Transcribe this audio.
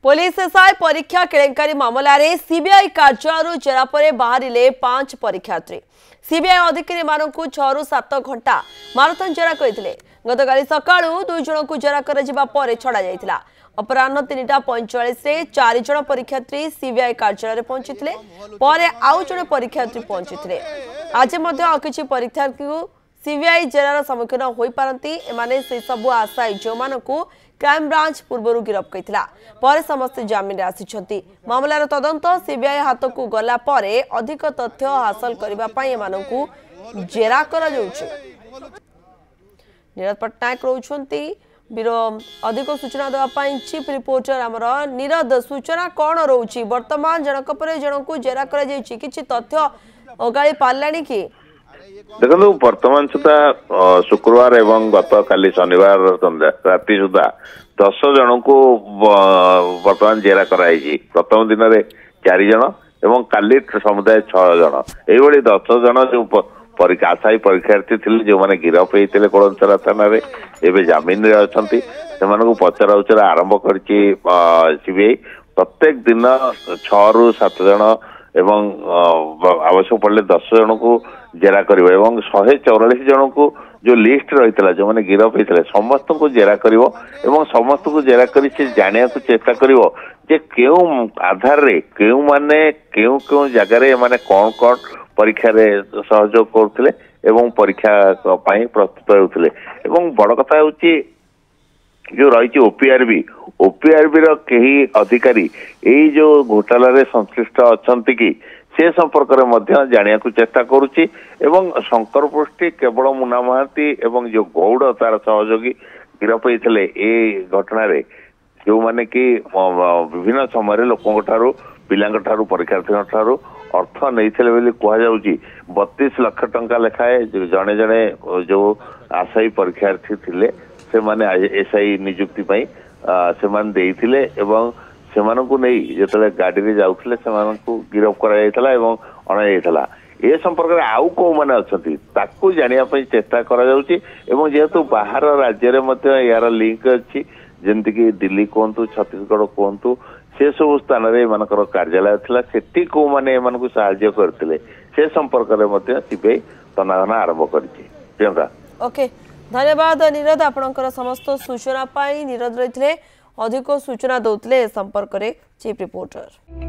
Police SI परीक्षा केलेंकारी मामला रे सीबीआई कार्यालय जेरा परे बाहरिले 5 परीक्षार्थी। सीबीआई अधिकारी मानकु 6 रु 7 घंटा माराथन जेरा करथिले। गतकाली सकाळू 2 जण को जेरा कर जिबा परे छडा जायतिला। अपराह्न 3:45 रे 4 जण परीक्षार्थी सीबीआई कार्यालय रे पहुंचिथिले। परे आउ जण परीक्षार्थी पहुंचिथिले। आज मध्ये अकिछि परीक्षार्थी सीबीआई जेरार सम्मुखीन होई पारंती। एमाने से सब आशायी जो मानकु क्राइम ब्रांच पूर्व गिरफ करथिला। पर समस्त जामिन आसिछंती। मामलार तदंत सीबीआई हाथ को गला परे अधिक तथ्य हासिल करबा पई एमानकु जेरा करा जाउछि। नीरद पट्टनायक रहउछंती बिरो अधिक सूचना देवा पई चीफ रिपोर्टर हमर नीरद सूचना कोन रहउछि वर्तमान जनक परे जनकु जेरा करा जाउछि किछि तथ्य ओगाळी पारलानी कि देखो वर्तमान सुधा शुक्रवार एवं गत काली शनिवार राति सुधा 10 जन को वर्तमान जेरा कराई। प्रथम दिन में 4 जन एवं काली समुदाय 6 जन ये 10 जन जो आशायी परीक्षार्थी थे जो मैंने गिरफ होते कोड़नसरा थाना जमीन अच्छा से पचरा उचरा आरंभ कर सीबीआई प्रत्येक दिन 6 रु 7 जन एवं आवश्यक पड़े 10 जन को जेरा करिवो एवं 144 जन को जो लिस्ट रही जो मैंने गिरफ होते समस्त को जेरा करिवो एवं समस्त को जेरा करी से जानिया को चेष्टा करिवो जे केउ आधार रे केउ माने केउ केउ जगह रे माने कोन कोन परीक्षा रे सहयोग करथिले एवं परीक्षा पई प्रस्तुत होउथिले एवं बड़ कथा होची जो रही ओपीआरबी रो कई अधिकारी यही जो घोटाला रे संश्लिष्ट अछंती कि से संपर्क में मध्य जानिया को चेष्टा करुच्ची एवं शंकर पृष्टि केवल मुना महांती एवं जो गौड़ तार सहयोगी गिरफ होते ए घटना रे जो माने कि विभिन्न समय लोकों ठारू पिलांग ठारू परीक्षार्थी ठारू अर्थ नहीं कहुच्छी 32 लाख टंका लेखाए जड़े जड़े जो आशायी परीक्षार्थी थे से माने एसआई नियुक्ति पाई से माने देइथिले एवं सेमानकु नहीं जतले गाड़ी रे जाउथिले सेमानकु गिरफ करा जायतला एवं अणा जायतला ए संपर्क रे आउ को माने अछंती ताकू जानिया पई चेष्टा करा जाउची एवं जेहेतु बाहर राज्य रे मध्ये यार लिंक अछि जेंति कि दिल्ली कोंतु छत्तीसगढ़ कोंतु से सब स्थान रे मानकर कार्यालय थिला सेठी को माने मानकु सहाय्य करथिले से संपर्क रे मध्ये सीबीआई तनाघना आरंभ करछि। प्रियंका ओके धन्यवाद नीरद आपनकर समस्त सूचना पाई नीरद रहिथिले अधिक सूचना दौले संपर्क में चीफ रिपोर्टर।